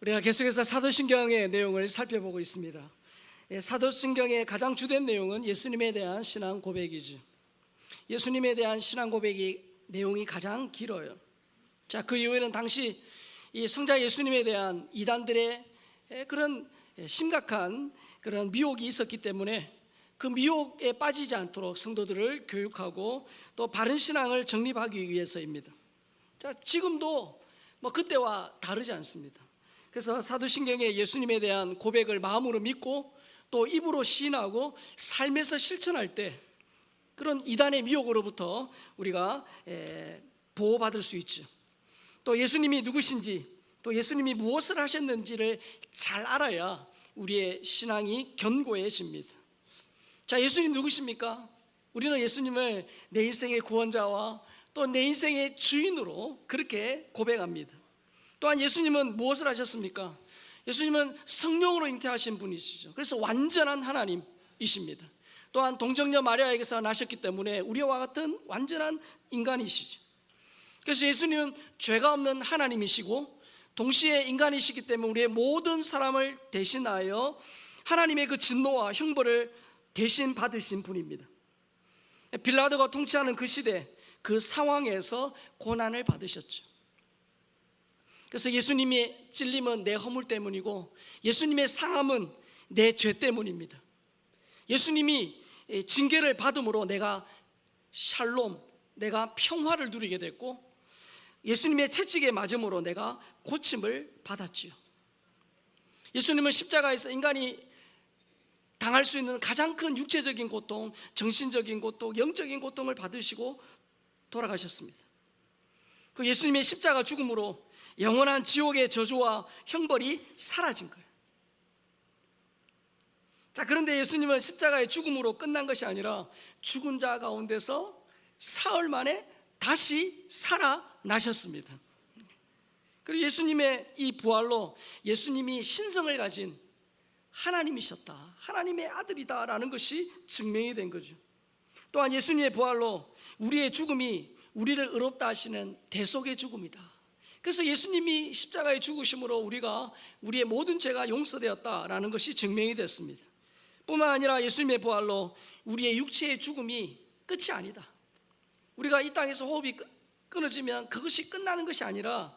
우리가 계속해서 사도신경의 내용을 살펴보고 있습니다. 사도신경의 가장 주된 내용은 예수님에 대한 신앙 고백이죠. 예수님에 대한 신앙 고백이 내용이 가장 길어요. 자, 그 이후에는 당시 이 성자 예수님에 대한 이단들의 그런 심각한 그런 미혹이 있었기 때문에 그 미혹에 빠지지 않도록 성도들을 교육하고 또 바른 신앙을 정립하기 위해서입니다. 자, 지금도 그때와 다르지 않습니다. 그래서 사도신경에 예수님에 대한 고백을 마음으로 믿고 또 입으로 시인하고 삶에서 실천할 때 그런 이단의 미혹으로부터 우리가 보호받을 수 있죠. 또 예수님이 누구신지 또 예수님이 무엇을 하셨는지를 잘 알아야 우리의 신앙이 견고해집니다. 자, 예수님 누구십니까? 우리는 예수님을 내 인생의 구원자와 또 내 인생의 주인으로 그렇게 고백합니다. 또한 예수님은 무엇을 하셨습니까? 예수님은 성령으로 잉태하신 분이시죠. 그래서 완전한 하나님이십니다. 또한 동정녀 마리아에게서 나셨기 때문에 우리와 같은 완전한 인간이시죠. 그래서 예수님은 죄가 없는 하나님이시고 동시에 인간이시기 때문에 우리의 모든 사람을 대신하여 하나님의 그 진노와 형벌을 대신 받으신 분입니다. 빌라도가 통치하는 그 시대, 그 상황에서 고난을 받으셨죠. 그래서 예수님의 찔림은 내 허물 때문이고 예수님의 상함은 내 죄 때문입니다. 예수님이 징계를 받음으로 내가 샬롬, 내가 평화를 누리게 됐고 예수님의 채찍에 맞음으로 내가 고침을 받았지요. 예수님은 십자가에서 인간이 당할 수 있는 가장 큰 육체적인 고통, 정신적인 고통, 영적인 고통을 받으시고 돌아가셨습니다. 그 예수님의 십자가 죽음으로 영원한 지옥의 저주와 형벌이 사라진 거예요. 자, 그런데 예수님은 십자가의 죽음으로 끝난 것이 아니라 죽은 자 가운데서 사흘 만에 다시 살아나셨습니다. 그리고 예수님의 이 부활로 예수님이 신성을 가진 하나님이셨다, 하나님의 아들이다라는 것이 증명이 된 거죠. 또한 예수님의 부활로 우리의 죽음이 우리를 의롭다 하시는 대속의 죽음이다. 그래서 예수님이 십자가에 죽으심으로 우리의 모든 죄가 용서되었다라는 것이 증명이 됐습니다. 뿐만 아니라 예수님의 부활로 우리의 육체의 죽음이 끝이 아니다. 우리가 이 땅에서 호흡이 끊어지면 그것이 끝나는 것이 아니라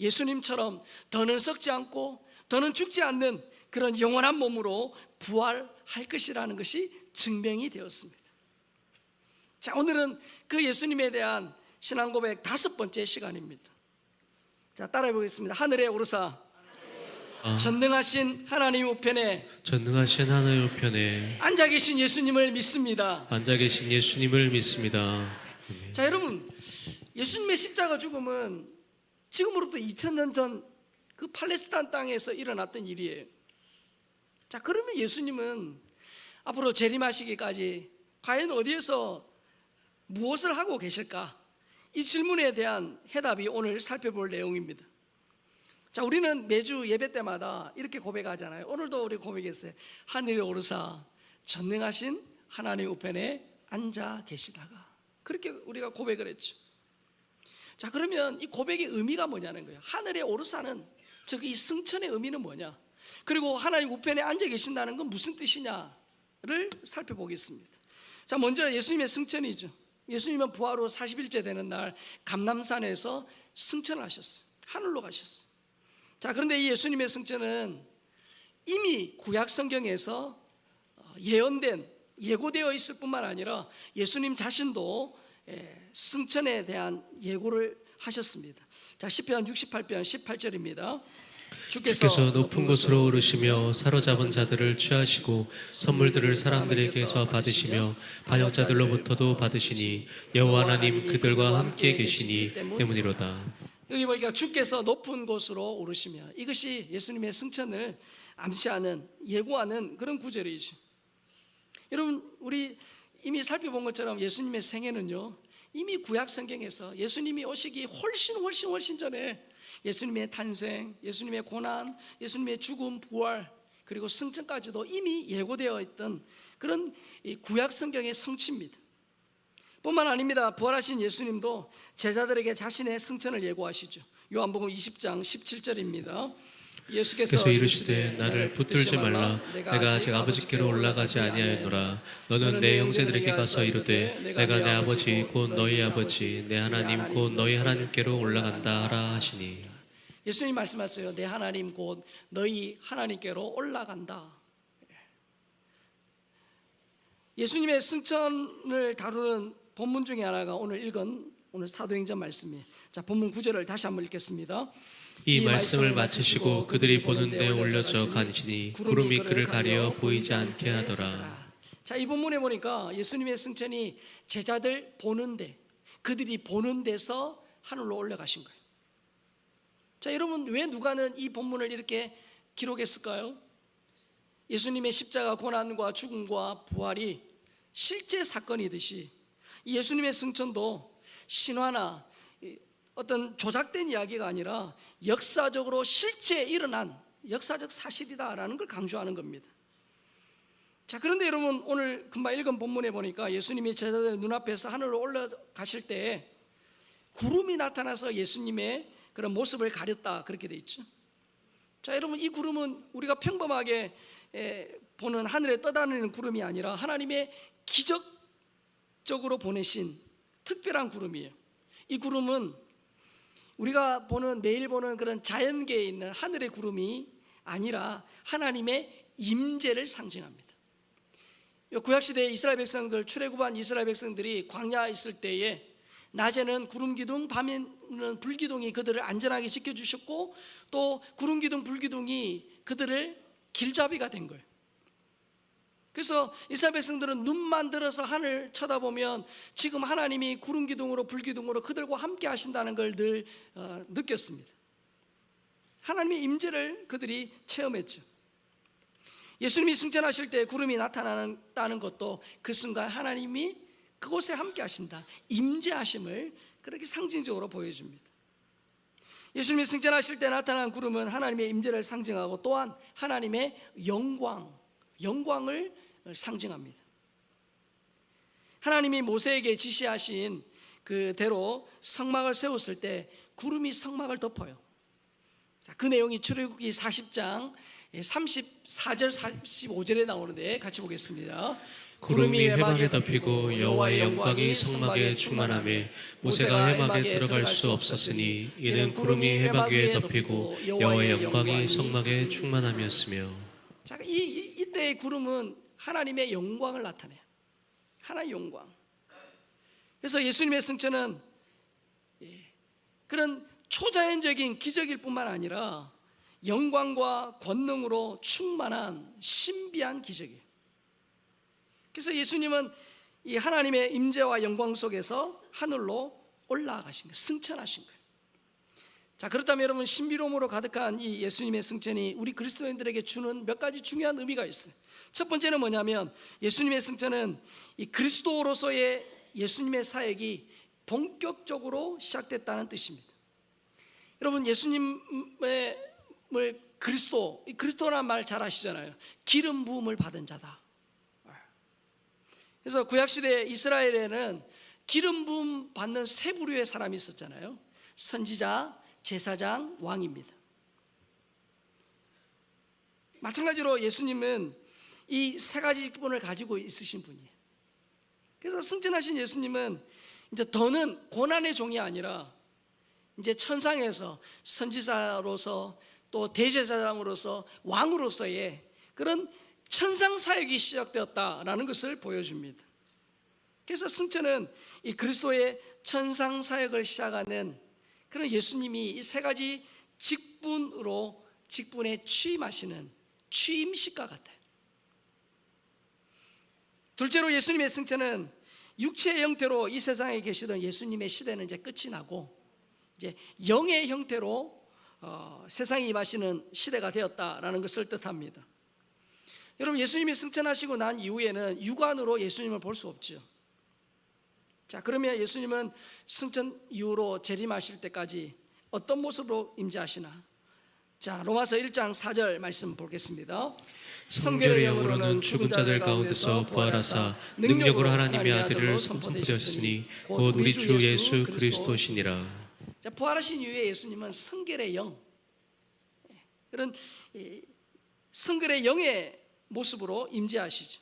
예수님처럼 더는 썩지 않고 더는 죽지 않는 그런 영원한 몸으로 부활할 것이라는 것이 증명이 되었습니다. 자, 오늘은 그 예수님에 대한 신앙 고백 5번째 시간입니다. 자, 따라해 보겠습니다. 하늘에 오르사 전능하신 하나님 우편에 앉아 계신 예수님을 믿습니다. 자, 여러분, 예수님의 십자가 죽음은 지금으로부터 2000년 전 그 팔레스타인 땅에서 일어났던 일이에요. 자, 그러면 예수님은 앞으로 재림하시기까지 과연 어디에서 무엇을 하고 계실까? 이 질문에 대한 해답이 오늘 살펴볼 내용입니다. 자, 우리는 매주 예배 때마다 이렇게 고백하잖아요. 오늘도 우리 고백했어요. 하늘에 오르사 전능하신 하나님 우편에 앉아 계시다가, 그렇게 우리가 고백을 했죠. 자, 그러면 이 고백의 의미가 뭐냐는 거예요. 하늘에 오르사는 즉 이 승천의 의미는 뭐냐, 그리고 하나님 우편에 앉아 계신다는 건 무슨 뜻이냐를 살펴보겠습니다. 자, 먼저 예수님의 승천이죠. 예수님은 부활 후 40일째 되는 날 감람산에서 승천을 하셨어요. 하늘로 가셨어요. 자, 그런데 이 예수님의 승천은 이미 구약 성경에서 예고되어 있을 뿐만 아니라 예수님 자신도 승천에 대한 예고를 하셨습니다. 자, 시편 68편 18절입니다. 주께서 높은 곳으로 오르시며 사로잡은 자들을 취하시고 선물들을 사람들에게서 받으시며 반역자들로부터도 받으시니 여호와 하나님 그들과 함께 계시니 때문이로다. 여기 보니까 주께서 높은 곳으로 오르시며, 이것이 예수님의 승천을 암시하는, 예고하는 그런 구절이죠. 여러분, 우리 이미 살펴본 것처럼 예수님의 생애는요, 이미 구약 성경에서 예수님이 오시기 훨씬 전에 예수님의 탄생, 예수님의 고난, 예수님의 죽음, 부활, 그리고 승천까지도 이미 예고되어 있던 그런 구약 성경의 성취입니다. 뿐만 아닙니다. 부활하신 예수님도 제자들에게 자신의 승천을 예고하시죠. 요한복음 20장 17절입니다. 그래서 이르시되 나를 붙들지 말라. 내가 아직 아버지께로 올라가지 아니하였노라. 너는 내 형제들에게 가서 이르되 내가 내 아버지 곧 너희 아버지 내 하나님 곧 너희 하나님께로 올라간다 하라 하시니. 예수님 말씀하세요. 내 하나님 곧 너희 하나님께로 올라간다. 예수님의 승천을 다루는 본문 중에 하나가 오늘 읽은 오늘 사도행전 말씀이에요. 자, 본문 9절을 다시 한번 읽겠습니다. 이 말씀을 마치시고 그들이 보는 데 올려져 가시니 구름이 그를 가려 보이지 않게 하더라. 자, 이 본문에 보니까 예수님의 승천이 제자들 보는데, 그들이 보는 데서 하늘로 올라가신 거예요. 자, 여러분, 왜 누가는 이 본문을 이렇게 기록했을까요? 예수님의 십자가 고난과 죽음과 부활이 실제 사건이듯이 예수님의 승천도 신화나 어떤 조작된 이야기가 아니라 역사적으로 실제 일어난 역사적 사실이다라는 걸 강조하는 겁니다. 자, 그런데 여러분, 오늘 금방 읽은 본문에 보니까 예수님이 제자들의 눈앞에서 하늘로 올라가실 때 구름이 나타나서 예수님의 그런 모습을 가렸다, 그렇게 돼 있죠. 자, 여러분, 이 구름은 우리가 평범하게 보는 하늘에 떠다니는 구름이 아니라 하나님의 기적적으로 보내신 특별한 구름이에요. 이 구름은 우리가 매일 보는 그런 자연계에 있는 하늘의 구름이 아니라 하나님의 임재를 상징합니다. 구약시대의 이스라엘 백성들, 출애굽한 이스라엘 백성들이 광야에 있을 때에 낮에는 구름기둥, 밤에는 불기둥이 그들을 안전하게 지켜주셨고, 또 구름기둥, 불기둥이 그들을 길잡이가 된 거예요. 그래서 이스라엘 백성들은 눈만 들어서 하늘 쳐다보면 지금 하나님이 구름기둥으로 불기둥으로 그들과 함께 하신다는 걸 늘 느꼈습니다. 하나님의 임재를 그들이 체험했죠. 예수님이 승천하실 때 구름이 나타나는 것도 그 순간 하나님이 그곳에 함께 하신다, 임재하심을 그렇게 상징적으로 보여줍니다. 예수님이 승천하실 때 나타난 구름은 하나님의 임재를 상징하고 또한 하나님의 영광을 상징합니다. 하나님이 모세에게 지시하신 그대로 성막을 세웠을 때 구름이 성막을 덮어요. 자, 그 내용이 출애굽기 40장 34절 35절에 나오는데 같이 보겠습니다. 구름이 회막에 덮이고 여호와의 영광이 성막에 충만하매 모세가 회막에 들어갈 수 없었으니 이는 구름이 회막 위에 덮이고 여호와의 영광이 성막에 충만함이었으며. 자, 이때의 구름은 하나님의 영광을 나타내요. 하나님의 영광. 그래서 예수님의 승천은 그런 초자연적인 기적일 뿐만 아니라 영광과 권능으로 충만한 신비한 기적이에요. 그래서 예수님은 이 하나님의 임재와 영광 속에서 하늘로 올라가신 거예요. 승천하신 거예요. 자, 그렇다면 여러분, 신비로움으로 가득한 이 예수님의 승천이 우리 그리스도인들에게 주는 몇 가지 중요한 의미가 있어요. 첫 번째는 뭐냐면 예수님의 승천은 이 그리스도로서의 예수님의 사역이 본격적으로 시작됐다는 뜻입니다. 여러분, 예수님을 그리스도라는 말 잘 아시잖아요. 기름 부음을 받은 자다. 그래서 구약시대 이스라엘에는 기름 부음 받는 세 부류의 사람이 있었잖아요. 선지자, 제사장, 왕입니다. 마찬가지로 예수님은 이 세 가지 직분을 가지고 있으신 분이에요. 그래서 승천하신 예수님은 이제 더는 고난의 종이 아니라 이제 천상에서 선지자로서 또 대제사장으로서 왕으로서의 그런 천상 사역이 시작되었다라는 것을 보여줍니다. 그래서 승천은 이 그리스도의 천상 사역을 시작하는 그런 예수님이 이 세 가지 직분에 취임하시는 취임식과 같아요. 둘째로 예수님의 승천은 육체의 형태로 이 세상에 계시던 예수님의 시대는 이제 끝이 나고 이제 영의 형태로 세상에 임하시는 시대가 되었다라는 것을 뜻합니다. 여러분, 예수님이 승천하시고 난 이후에는 육안으로 예수님을 볼 수 없죠. 자, 그러면 예수님은 승천 이후로 재림하실 때까지 어떤 모습으로 임재하시나? 자, 로마서 1장 4절 말씀 보겠습니다. 성결의 영으로는 죽은 자들 가운데서 부활하사 능력으로 하나님의 아들을 선포되셨으니 곧 우리 주 예수 그리스도시니라. 자, 부활하신 이후에 예수님은 성결의 영, 그런 성결의 영의 모습으로 임재하시죠.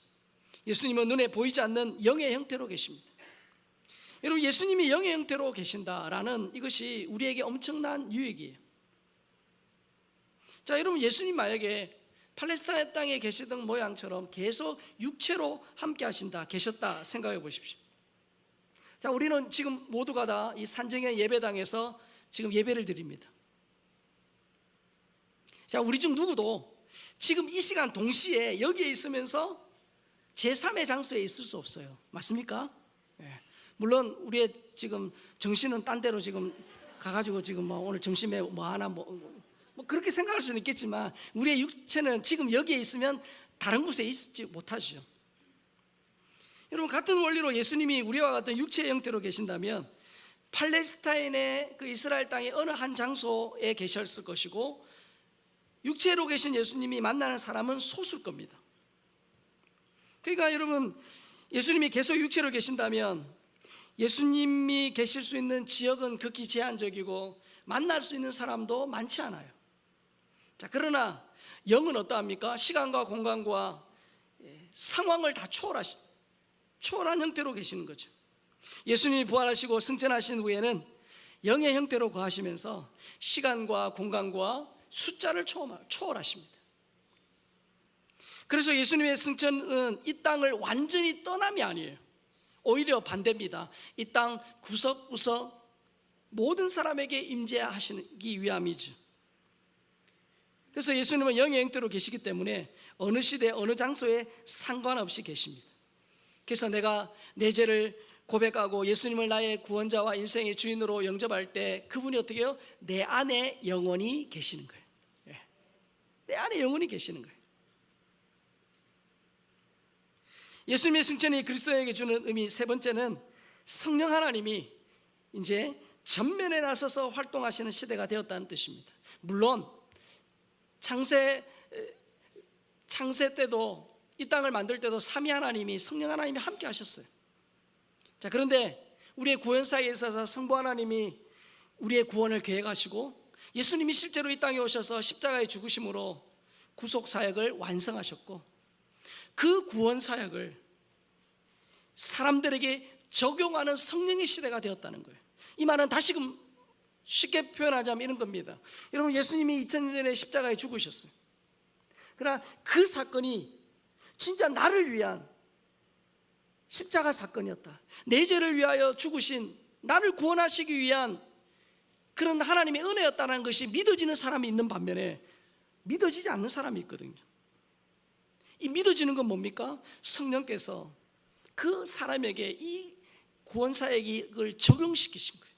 예수님은 눈에 보이지 않는 영의 형태로 계십니다. 여러분, 예수님이 영의 형태로 계신다라는 이것이 우리에게 엄청난 유익이에요. 자, 여러분, 예수님 만약에 팔레스타인 땅에 계시던 모양처럼 계속 육체로 함께 하신다, 계셨다 생각해 보십시오. 자, 우리는 지금 모두가 다 이 산정의 예배당에서 지금 예배를 드립니다. 자, 우리 중 누구도 지금 이 시간 동시에 여기에 있으면서 제3의 장소에 있을 수 없어요. 맞습니까? 예. 물론 우리의 지금 정신은 딴 데로 지금 가가지고 지금 뭐 오늘 점심에 뭐 하나 뭐 그렇게 생각할 수는 있겠지만 우리의 육체는 지금 여기에 있으면 다른 곳에 있지 못하죠. 여러분, 같은 원리로 예수님이 우리와 같은 육체의 형태로 계신다면 팔레스타인의 그 이스라엘 땅의 어느 한 장소에 계셨을 것이고 육체로 계신 예수님이 만나는 사람은 소수일 겁니다. 그러니까 여러분, 예수님이 계속 육체로 계신다면 예수님이 계실 수 있는 지역은 극히 제한적이고 만날 수 있는 사람도 많지 않아요. 자, 그러나 영은 어떠합니까? 시간과 공간과 상황을 다 초월한 형태로 계시는 거죠. 예수님이 부활하시고 승천하신 후에는 영의 형태로 거하시면서 시간과 공간과 숫자를 초월하십니다. 그래서 예수님의 승천은 이 땅을 완전히 떠남이 아니에요. 오히려 반대입니다. 이 땅 구석구석 모든 사람에게 임재하시기 위함이죠. 그래서 예수님은 영의 형태로 계시기 때문에 어느 시대 어느 장소에 상관없이 계십니다. 그래서 내가 내 죄를 고백하고 예수님을 나의 구원자와 인생의 주인으로 영접할 때 그분이 어떻게 해요? 내 안에 영원히 계시는 거예요. 내 안에 영원히 계시는 거예요. 예수님의 승천이 그리스도에게 주는 의미 세 번째는 성령 하나님이 이제 전면에 나서서 활동하시는 시대가 되었다는 뜻입니다. 물론 창세 때도 이 땅을 만들 때도 삼위 하나님이 성령 하나님이 함께 하셨어요. 자, 그런데 우리의 구원사에 있어서 성부 하나님이 우리의 구원을 계획하시고 예수님이 실제로 이 땅에 오셔서 십자가의 죽으심으로 구속 사역을 완성하셨고 그 구원 사역을 사람들에게 적용하는 성령의 시대가 되었다는 거예요. 이 말은 다시금 쉽게 표현하자면 이런 겁니다. 여러분, 예수님이 2000년 전에 십자가에 죽으셨어요. 그러나 그 사건이 진짜 나를 위한 십자가 사건이었다. 내 죄를 위하여 죽으신 나를 구원하시기 위한 그런 하나님의 은혜였다는 것이 믿어지는 사람이 있는 반면에 믿어지지 않는 사람이 있거든요. 이 믿어지는 건 뭡니까? 성령께서 그 사람에게 이 구원 사역을 적용시키신 거예요.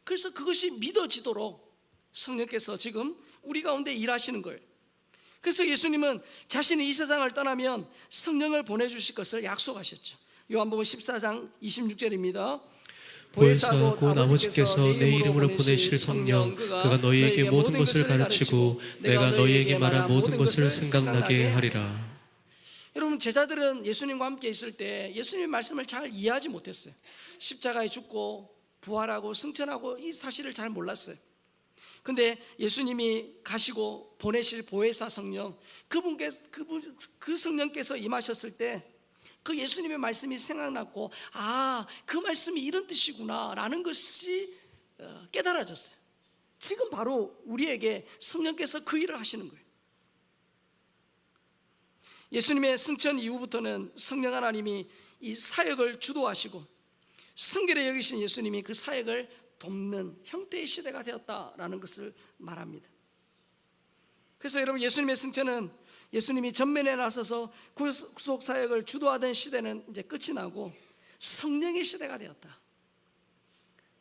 그래서 그것이 믿어지도록 성령께서 지금 우리 가운데 일하시는 거예요. 그래서 예수님은 자신이 이 세상을 떠나면 성령을 보내주실 것을 약속하셨죠. 요한복음 14장 26절입니다. 보혜사 곧 아버지께서 내 이름으로 보내실 성령 그가 너희에게 모든 것을 가르치고 내가 너희에게 말한 모든 것을 생각나게 하리라. 여러분, 제자들은 예수님과 함께 있을 때 예수님의 말씀을 잘 이해하지 못했어요. 십자가에 죽고 부활하고 승천하고 이 사실을 잘 몰랐어요. 근데 예수님이 가시고 보내실 보혜사 성령, 그 성령께서 임하셨을 때 그 예수님의 말씀이 생각났고, 아, 그 말씀이 이런 뜻이구나 라는 것이 깨달아졌어요. 지금 바로 우리에게 성령께서 그 일을 하시는 거예요. 예수님의 승천 이후부터는 성령 하나님이 이 사역을 주도하시고 성결에 여기신 예수님이 그 사역을 돕는 형태의 시대가 되었다라는 것을 말합니다. 그래서 여러분, 예수님의 승천은 예수님이 전면에 나서서 구속 사역을 주도하던 시대는 이제 끝이 나고 성령의 시대가 되었다.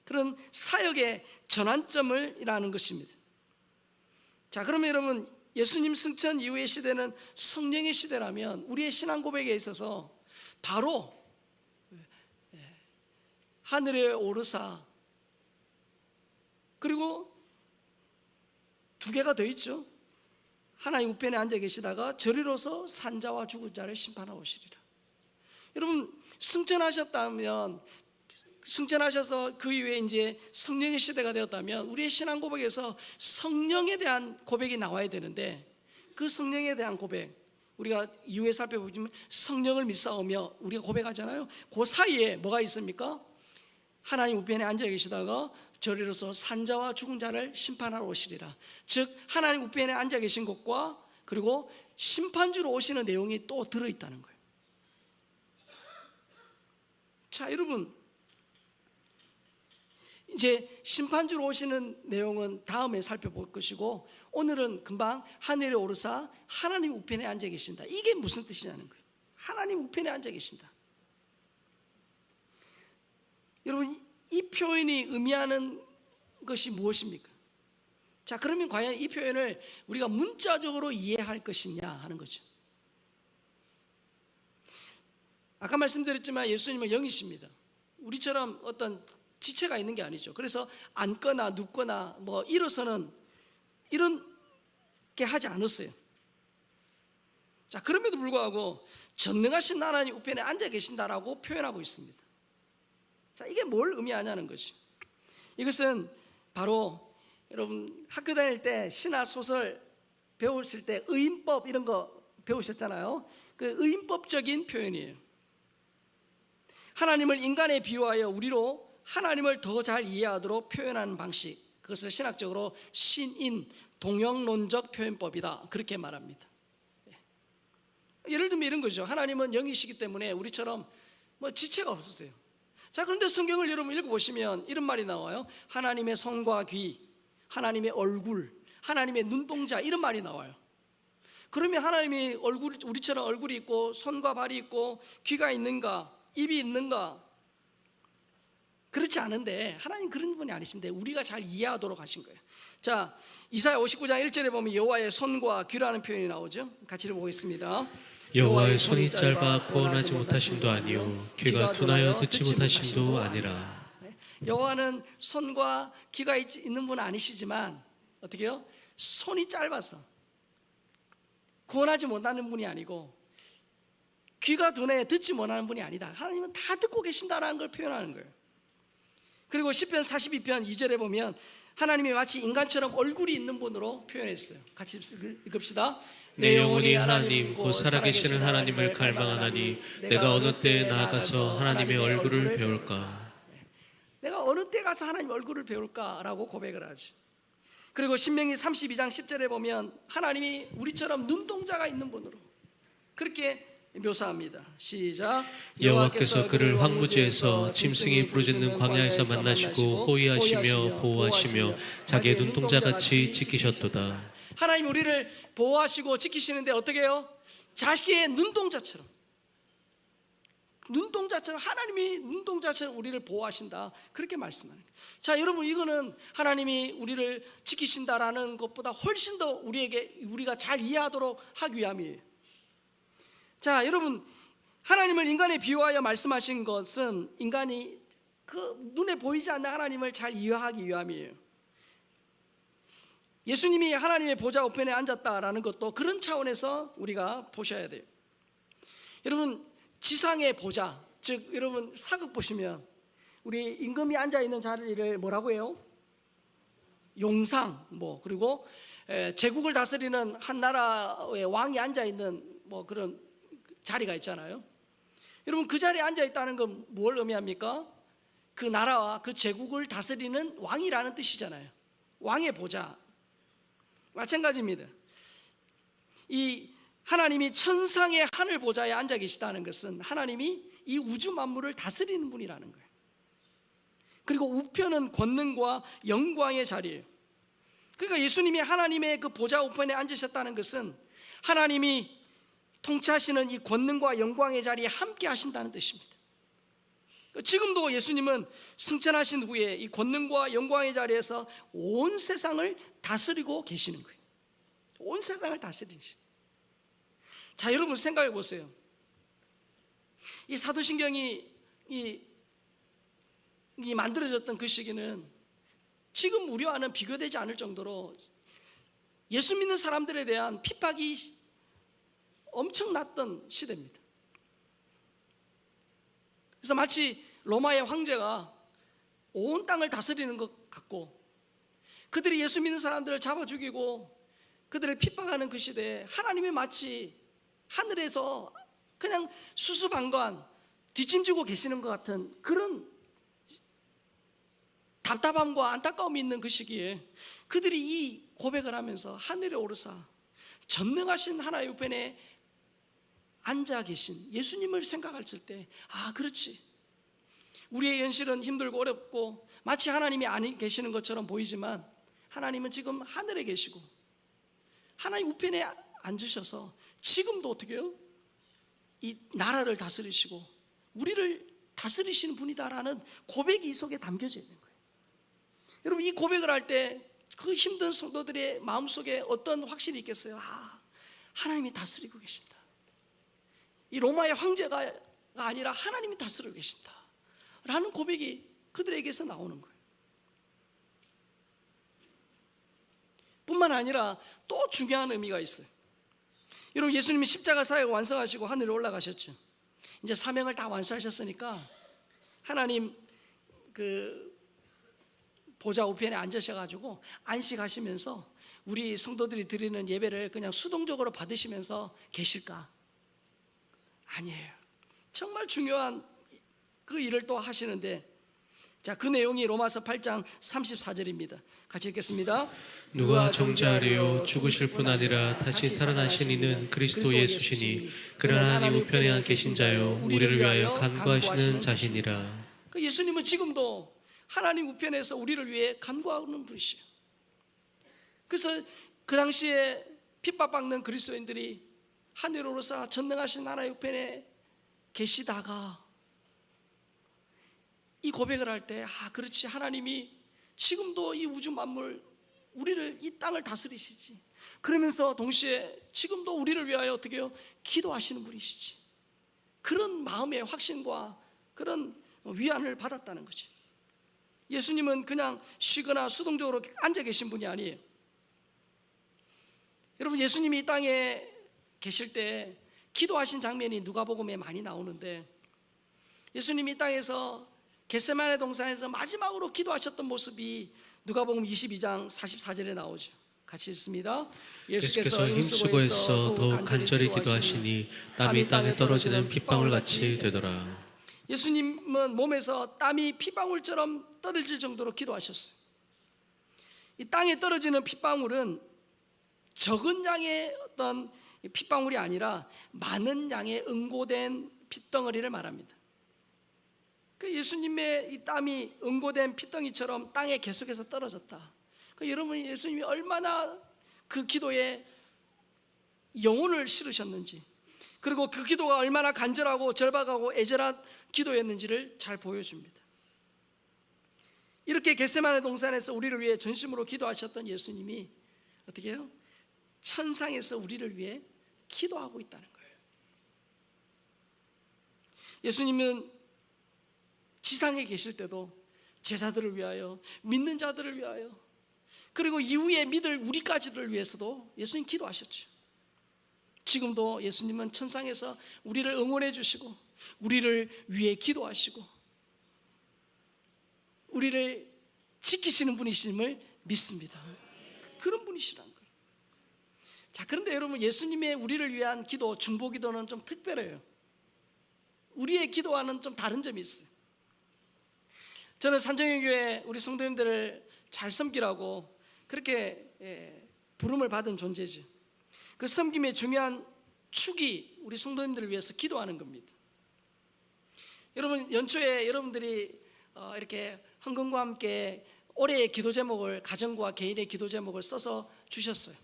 그런 사역의 전환점이라는 것입니다. 자, 그러면 여러분, 예수님 승천 이후의 시대는 성령의 시대라면 우리의 신앙 고백에 있어서 바로 하늘에 오르사, 그리고 두 개가 더 있죠. 하나님 우편에 앉아 계시다가 저리로서 산자와 죽은 자를 심판하러 오시리라. 여러분, 승천하셨다면 승천하셔서 그 이후에 이제 성령의 시대가 되었다면 우리의 신앙 고백에서 성령에 대한 고백이 나와야 되는데, 그 성령에 대한 고백, 우리가 이후에 살펴보면 성령을 믿사오며 우리가 고백하잖아요. 그 사이에 뭐가 있습니까? 하나님 우편에 앉아 계시다가 저리로서 산자와 죽은 자를 심판하러 오시리라. 즉 하나님 우편에 앉아 계신 것과 그리고 심판주로 오시는 내용이 또 들어있다는 거예요. 자, 여러분, 이제 심판주로 오시는 내용은 다음에 살펴볼 것이고, 오늘은 금방 하늘에 오르사 하나님 우편에 앉아 계신다. 이게 무슨 뜻이냐는 거예요. 하나님 우편에 앉아 계신다. 여러분, 이 표현이 의미하는 것이 무엇입니까? 자, 그러면 과연 이 표현을 우리가 문자적으로 이해할 것이냐 하는 거죠. 아까 말씀드렸지만 예수님은 영이십니다. 우리처럼 어떤 지체가 있는 게 아니죠. 그래서 앉거나 눕거나 뭐 일어서는 이런 게 하지 않았어요. 자, 그럼에도 불구하고 전능하신 하나님 우편에 앉아 계신다라고 표현하고 있습니다. 자, 이게 뭘 의미하냐는 거죠. 이것은 바로 여러분 학교 다닐 때 신화 소설 배우실 때 의인법 이런 거 배우셨잖아요. 그 의인법적인 표현이에요. 하나님을 인간에 비유하여 우리로 하나님을 더 잘 이해하도록 표현하는 방식, 그것을 신학적으로 신인 동영론적 표현법이다, 그렇게 말합니다. 예를 들면 이런 거죠. 하나님은 영이시기 때문에 우리처럼 뭐 지체가 없으세요. 자, 그런데 성경을 여러분 읽어보시면 이런 말이 나와요. 하나님의 손과 귀, 하나님의 얼굴, 하나님의 눈동자, 이런 말이 나와요. 그러면 하나님이 우리처럼 얼굴이 있고 손과 발이 있고 귀가 있는가, 입이 있는가? 그렇지 않은데 하나님 그런 분이 아니신데 우리가 잘 이해하도록 하신 거예요. 자, 이사야 59장 1절에 보면 여호와의 손과 귀라는 표현이 나오죠. 같이 읽어보겠습니다. 여호와의 손이 짧아 구원하지 못하심도 아니요 귀가 둔하여 듣지 못하심도 아니라. 여호와는 손과 귀가 있는 분 아니시지만 어떻게요? 손이 짧아서 구원하지 못하는 분이 아니고 귀가 둔해 듣지 못하는 분이 아니다. 하나님은 다 듣고 계신다라는 걸 표현하는 거예요. 그리고 시편 42편 2절에 보면 하나님이 마치 인간처럼 얼굴이 있는 분으로 표현했어요. 같이 읽읍시다. 내 영혼이 하나님 곧 살아계시는 하나님을 갈망하나니 내가 어느 때에 나아가서 하나님의 얼굴을 배울까? 내가 어느 때 가서 하나님 얼굴을 배울까라고 고백을 하죠. 그리고 신명기 32장 10절에 보면 하나님이 우리처럼 눈동자가 있는 분으로 그렇게 묘사합니다. 시작. 여호와께서 그를 황무지에서 짐승이 부르짖는 광야에서 만나시고 호위하시며 보호하시며 자기의 눈동자같이 지키셨도다. 하나님 우리를 보호하시고 지키시는데 어떻게 해요? 자기의 눈동자처럼 하나님이 눈동자처럼 우리를 보호하신다, 그렇게 말씀하는 거예요. 자, 여러분, 이거는 하나님이 우리를 지키신다라는 것보다 훨씬 더 우리가 잘 이해하도록 하기 위함이에요. 자, 여러분, 하나님을 인간에 비유하여 말씀하신 것은 인간이 그 눈에 보이지 않는 하나님을 잘 이해하기 위함이에요. 예수님이 하나님의 보좌 우편에 앉았다라는 것도 그런 차원에서 우리가 보셔야 돼요. 여러분, 지상의 보좌, 즉 여러분 사극 보시면 우리 임금이 앉아 있는 자리를 뭐라고 해요? 용상, 그리고 제국을 다스리는 한 나라의 왕이 앉아 있는 그런 자리가 있잖아요. 여러분, 그 자리에 앉아 있다는 건 뭘 의미합니까? 그 나라와 그 제국을 다스리는 왕이라는 뜻이잖아요. 왕의 보좌. 마찬가지입니다. 이 하나님이 천상의 하늘 보좌에 앉아 계시다는 것은 하나님이 이 우주 만물을 다스리는 분이라는 거예요. 그리고 우편은 권능과 영광의 자리예요. 그러니까 예수님이 하나님의 그 보좌 우편에 앉으셨다는 것은 하나님이 통치하시는 이 권능과 영광의 자리에 함께 하신다는 뜻입니다. 지금도 예수님은 승천하신 후에 이 권능과 영광의 자리에서 온 세상을 다스리고 계시는 거예요. 온 세상을 다스리는. 자, 여러분 생각해 보세요. 이 사도신경이 만들어졌던 그 시기는 지금 우리와는 비교되지 않을 정도로 예수 믿는 사람들에 대한 핍박이 엄청났던 시대입니다. 그래서 마치 로마의 황제가 온 땅을 다스리는 것 같고, 그들이 예수 믿는 사람들을 잡아 죽이고 그들을 핍박하는 그 시대에 하나님이 마치 하늘에서 그냥 수수방관 뒷짐지고 계시는 것 같은 그런 답답함과 안타까움이 있는 그 시기에 그들이 이 고백을 하면서 하늘에 오르사 전능하신 하나의 우편에 앉아 계신 예수님을 생각할 때, 아, 그렇지, 우리의 현실은 힘들고 어렵고 마치 하나님이 안 계시는 것처럼 보이지만 하나님은 지금 하늘에 계시고 하나님 우편에 앉으셔서 지금도 어떻게 해요? 이 나라를 다스리시고 우리를 다스리시는 분이다라는 고백이 이 속에 담겨져 있는 거예요. 여러분, 이 고백을 할 때 그 힘든 성도들의 마음속에 어떤 확신이 있겠어요? 아, 하나님이 다스리고 계신다. 이 로마의 황제가 아니라 하나님이 다스리고 계신다 라는 고백이 그들에게서 나오는 거예요. 뿐만 아니라 또 중요한 의미가 있어요. 여러분, 예수님이 십자가 사역을 완성하시고 하늘에 올라가셨죠. 이제 사명을 다 완수하셨으니까 하나님 그 보좌 우편에 앉으셔가지고 안식하시면서 우리 성도들이 드리는 예배를 그냥 수동적으로 받으시면서 계실까? 아니에요. 정말 중요한 그 일을 또 하시는데, 자, 그 내용이 로마서 8장 34절입니다. 같이 읽겠습니다. 누가 정죄하리요? 죽으실 뿐 아니라 다시 살아나신 이는 그리스도 예수시니 그러나 하나님 우편에 안 계신 자요 우리를 위하여 간구하시는 자시니라. 예수님은 지금도 하나님 우편에서 우리를 위해 간구하는 분이시에요. 그래서 그 당시에 핍박받는 그리스도인들이 하늘로서 전능하신 하나님 우편에 계시다가 이 고백을 할 때, 아, 그렇지, 하나님이 지금도 이 우주 만물, 우리를, 이 땅을 다스리시지. 그러면서 동시에 지금도 우리를 위하여 어떻게 해요? 기도하시는 분이시지. 그런 마음의 확신과 그런 위안을 받았다는 거지. 예수님은 그냥 쉬거나 수동적으로 앉아 계신 분이 아니에요. 여러분, 예수님이 이 땅에 계실 때 기도하신 장면이 누가복음에 많이 나오는데, 예수님이 이 땅에서 겟세마네 동산에서 마지막으로 기도하셨던 모습이 누가복음 22장 44절에 나오죠. 같이 읽습니다. 예수께서 힘쓰고에서 더욱 간절히 기도하시니 땀이 땅에 떨어지는 핏방울 같이 되더라. 예수님은 몸에서 땀이 핏방울처럼 떨어질 정도로 기도하셨어요. 이 땅에 떨어지는 핏방울은 적은 양의 어떤 핏방울이 아니라 많은 양의 응고된 핏덩어리를 말합니다. 예수님의 이 땀이 응고된 핏덩이처럼 땅에 계속해서 떨어졌다. 여러분, 예수님이 얼마나 그 기도에 영혼을 실으셨는지, 그리고 그 기도가 얼마나 간절하고 절박하고 애절한 기도였는지를 잘 보여줍니다. 이렇게 겟세마네 동산에서 우리를 위해 전심으로 기도하셨던 예수님이 어떻게 해요? 천상에서 우리를 위해 기도하고 있다는 거예요. 예수님은 지상에 계실 때도 제자들을 위하여, 믿는 자들을 위하여, 그리고 이후에 믿을 우리까지를 위해서도 예수님 기도하셨죠. 지금도 예수님은 천상에서 우리를 응원해 주시고 우리를 위해 기도하시고 우리를 지키시는 분이심을 믿습니다. 그런 분이시라는 거예요. 자, 그런데 여러분, 예수님의 우리를 위한 기도, 중보 기도는 좀 특별해요. 우리의 기도와는 좀 다른 점이 있어요. 저는 산정형교회 우리 성도님들을 잘 섬기라고 그렇게 부름을 받은 존재죠. 그 섬김의 중요한 축이 우리 성도님들을 위해서 기도하는 겁니다. 여러분, 연초에 여러분들이 이렇게 헌금과 함께 올해의 기도 제목을, 가정과 개인의 기도 제목을 써서 주셨어요.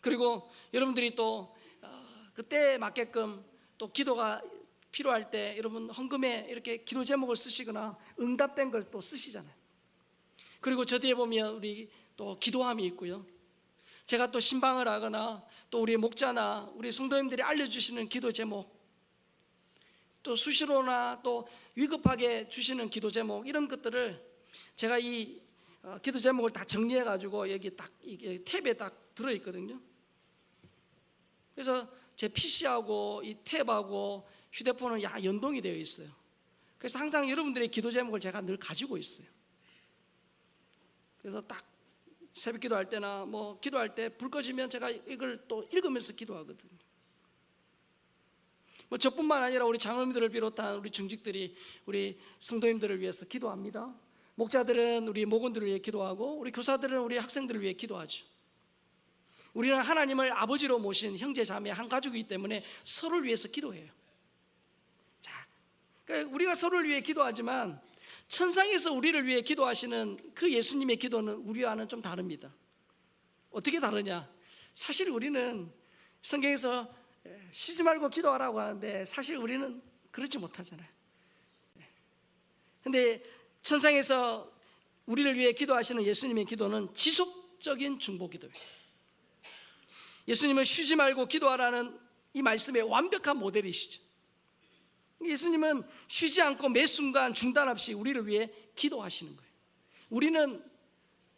그리고 여러분들이 또 그때에 맞게끔 또 기도가 필요할 때 여러분 헌금에 이렇게 기도 제목을 쓰시거나 응답된 걸 또 쓰시잖아요. 그리고 저 뒤에 보면 우리 또 기도함이 있고요. 제가 또 신방을 하거나 또 우리 목자나 우리 성도님들이 알려주시는 기도 제목, 또 수시로나 또 위급하게 주시는 기도 제목, 이런 것들을 제가 이 기도 제목을 다 정리해 가지고 여기 딱 이게 탭에 딱 들어 있거든요. 그래서 제 PC하고 이 탭하고 휴대폰은 연동이 되어 있어요. 그래서 항상 여러분들의 기도 제목을 제가 늘 가지고 있어요. 그래서 딱 새벽 기도할 때나 뭐 기도할 때 불 꺼지면 제가 이걸 또 읽으면서 기도하거든요. 뭐 저뿐만 아니라 우리 장로님들을 비롯한 우리 중직들이 우리 성도님들을 위해서 기도합니다. 목자들은 우리 목원들을 위해 기도하고 우리 교사들은 우리 학생들을 위해 기도하죠. 우리는 하나님을 아버지로 모신 형제 자매 한 가족이기 때문에 서로를 위해서 기도해요. 자, 그러니까 우리가 서로를 위해 기도하지만 천상에서 우리를 위해 기도하시는 그 예수님의 기도는 우리와는 좀 다릅니다. 어떻게 다르냐? 사실 우리는 성경에서 쉬지 말고 기도하라고 하는데 사실 우리는 그렇지 못하잖아요. 그런데 천상에서 우리를 위해 기도하시는 예수님의 기도는 지속적인 중보기도예요. 예수님은 쉬지 말고 기도하라는 이 말씀의 완벽한 모델이시죠. 예수님은 쉬지 않고 매 순간 중단 없이 우리를 위해 기도하시는 거예요. 우리는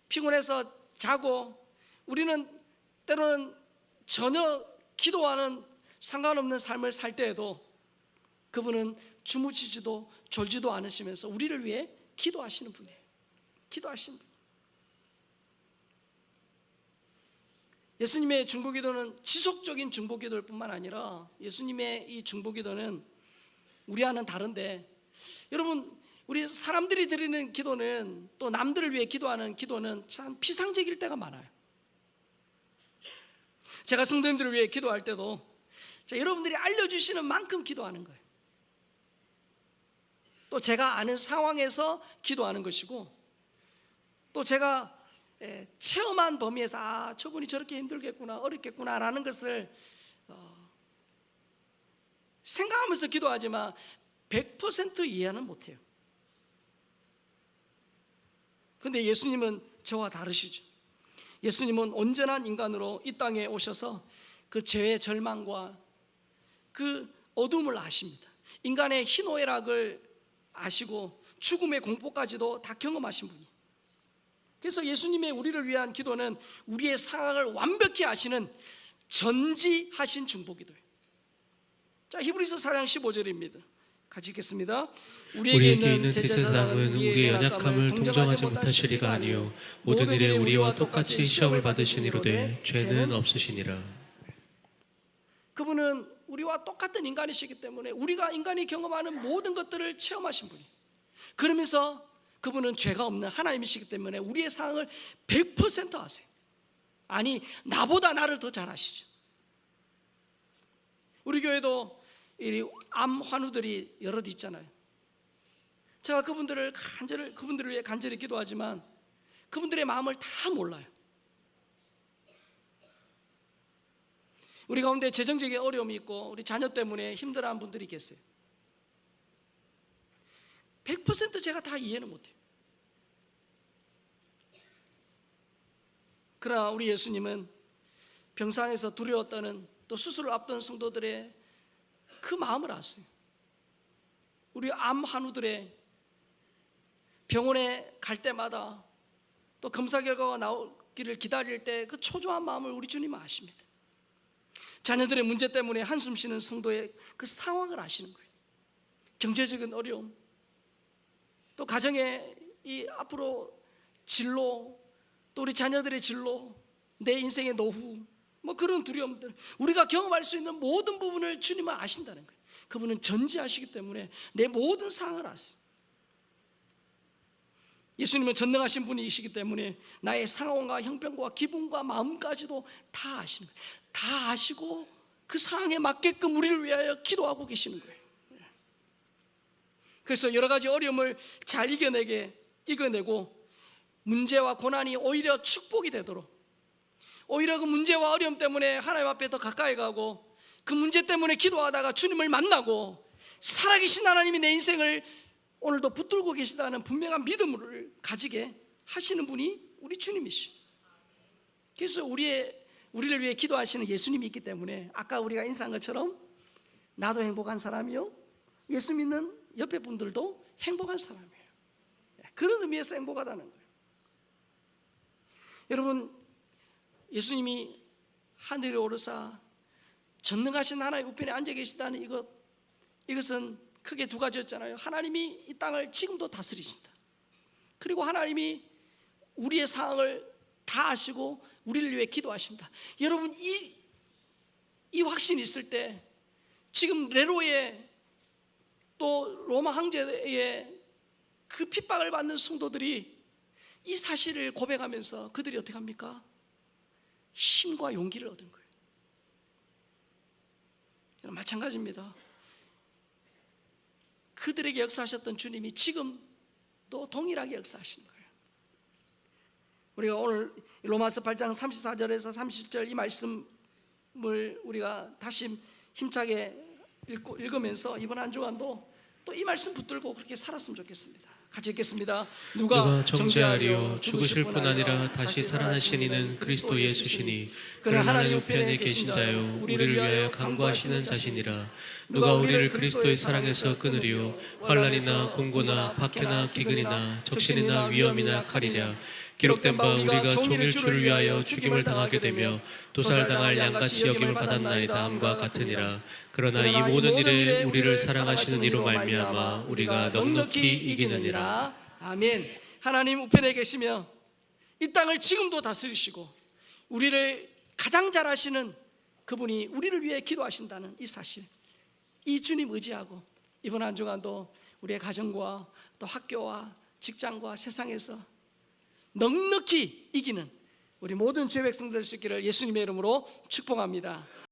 피곤해서 자고, 우리는 때로는 전혀 기도와는 상관없는 삶을 살 때에도 그분은 주무시지도 졸지도 않으시면서 우리를 위해 기도하시는 분이에요. 기도하시는 분. 예수님의 중보기도는 지속적인 중보기도일 뿐만 아니라 예수님의 이 중보기도는 우리와는 다른데, 여러분, 우리 사람들이 드리는 기도는, 또 남들을 위해 기도하는 기도는 참 피상적일 때가 많아요. 제가 성도님들을 위해 기도할 때도 여러분들이 알려주시는 만큼 기도하는 거예요. 또 제가 아는 상황에서 기도하는 것이고, 또 제가 체험한 범위에서 저분이 저렇게 힘들겠구나, 어렵겠구나 라는 것을 생각하면서 기도하지만 100% 이해는 못해요. 그런데 예수님은 저와 다르시죠. 예수님은 온전한 인간으로 이 땅에 오셔서 그 죄의 절망과 그 어둠을 아십니다. 인간의 희노애락을 아시고 죽음의 공포까지도 다 경험하신 분이에요. 그래서 예수님의 우리를 위한 기도는 우리의 상황을 완벽히 아시는 전지하신 중보기도예요. 자, 히브리서 4장 15절입니다. 같이 읽겠습니다. 우리에게 있는 대제사장은 우리의 연약함을 동정하지 못하시리가 아니요 모든 일에 우리와 똑같이 시험을 받으시니로되 죄는 없으시니라. 그분은 우리와 똑같은 인간이시기 때문에 우리가 인간이 경험하는 모든 것들을 체험하신 분이에요. 그러면서 그분은 죄가 없는 하나님이시기 때문에 우리의 상황을 100% 아세요. 아니, 나보다 나를 더 잘 아시죠. 우리 교회도 이 암 환우들이 여럿 있잖아요. 제가 그분들을 위해 간절히 기도하지만 그분들의 마음을 다 몰라요. 우리 가운데 재정적인 어려움이 있고 우리 자녀 때문에 힘들어하는 분들이 계세요. 100% 제가 다 이해는 못해요. 그러나 우리 예수님은 병상에서 두려워 떠는, 또 수술을 앞둔 성도들의 그 마음을 아세요. 우리 암 환우들의 병원에 갈 때마다 또 검사 결과가 나오기를 기다릴 때 그 초조한 마음을 우리 주님은 아십니다. 자녀들의 문제 때문에 한숨 쉬는 성도의 그 상황을 아시는 거예요. 경제적인 어려움, 또 가정의 이 앞으로 진로, 또 우리 자녀들의 진로, 내 인생의 노후, 뭐 그런 두려움들, 우리가 경험할 수 있는 모든 부분을 주님은 아신다는 거예요. 그분은 전지하시기 때문에 내 모든 상황을 아세요. 예수님은 전능하신 분이시기 때문에 나의 상황과 형편과 기분과 마음까지도 다 아시는 거예요. 다 아시고 그 상황에 맞게끔 우리를 위하여 기도하고 계시는 거예요. 그래서 여러 가지 어려움을 잘 이겨내고 문제와 고난이 오히려 축복이 되도록, 오히려 그 문제와 어려움 때문에 하나님 앞에 더 가까이 가고 그 문제 때문에 기도하다가 주님을 만나고 살아계신 하나님이 내 인생을 오늘도 붙들고 계시다는 분명한 믿음을 가지게 하시는 분이 우리 주님이시죠. 그래서 우리를 위해 기도하시는 예수님이 있기 때문에 아까 우리가 인사한 것처럼 나도 행복한 사람이요, 예수 믿는 옆에 분들도 행복한 사람이에요. 그런 의미에서 행복하다는 거예요. 여러분, 예수님이 하늘에 오르사 전능하신 하나님 우편에 앉아 계시다는 이것은 크게 두 가지였잖아요. 하나님이 이 땅을 지금도 다스리신다. 그리고 하나님이 우리의 상황을 다 아시고 우리를 위해 기도하신다. 여러분, 이 확신이 있을 때 지금 네로의 또 로마 황제의 그 핍박을 받는 성도들이 이 사실을 고백하면서 그들이 어떻게 합니까? 힘과 용기를 얻은 거예요. 여러분, 마찬가지입니다. 그들에게 역사하셨던 주님이 지금도 동일하게 역사하시는 거예요. 우리가 오늘 로마서 8장 34절에서 30절 이 말씀을 우리가 다시 힘차게 읽으면서 이번 한 주간도 또 이 말씀 붙들고 그렇게 살았으면 좋겠습니다. 같이 읽겠습니다. 누가 정죄하리요 죽으실 뿐 아니라 다시 살아나신 이는 그리스도 예수시니 그는 하나님 우편에 계신 자요 우리를 위하여 간구하시는 자시니라. 누가 우리를 그리스도의 사랑에서 끊으리요 환난이나 공고나 박해나 기근이나 적신이나 위험이나 칼이랴. 기록된 바 우리가 종일 주를 위하여 죽임을 당하게 되며 도살당할 양같이 여김을 받았나이다 함과 같으니라. 그러나 이 모든 일에 우리를 사랑하시는 이로 말미암아 우리가 넉넉히 이기느니라. 아멘. 하나님 우편에 계시며 이 땅을 지금도 다스리시고 우리를 가장 잘 아시는 그분이 우리를 위해 기도하신다는 이 사실, 이 주님 의지하고 이번 한 주간도 우리의 가정과 또 학교와 직장과 세상에서 넉넉히 이기는 우리 모든 죄 백성들 될 수 있기를 예수님의 이름으로 축복합니다.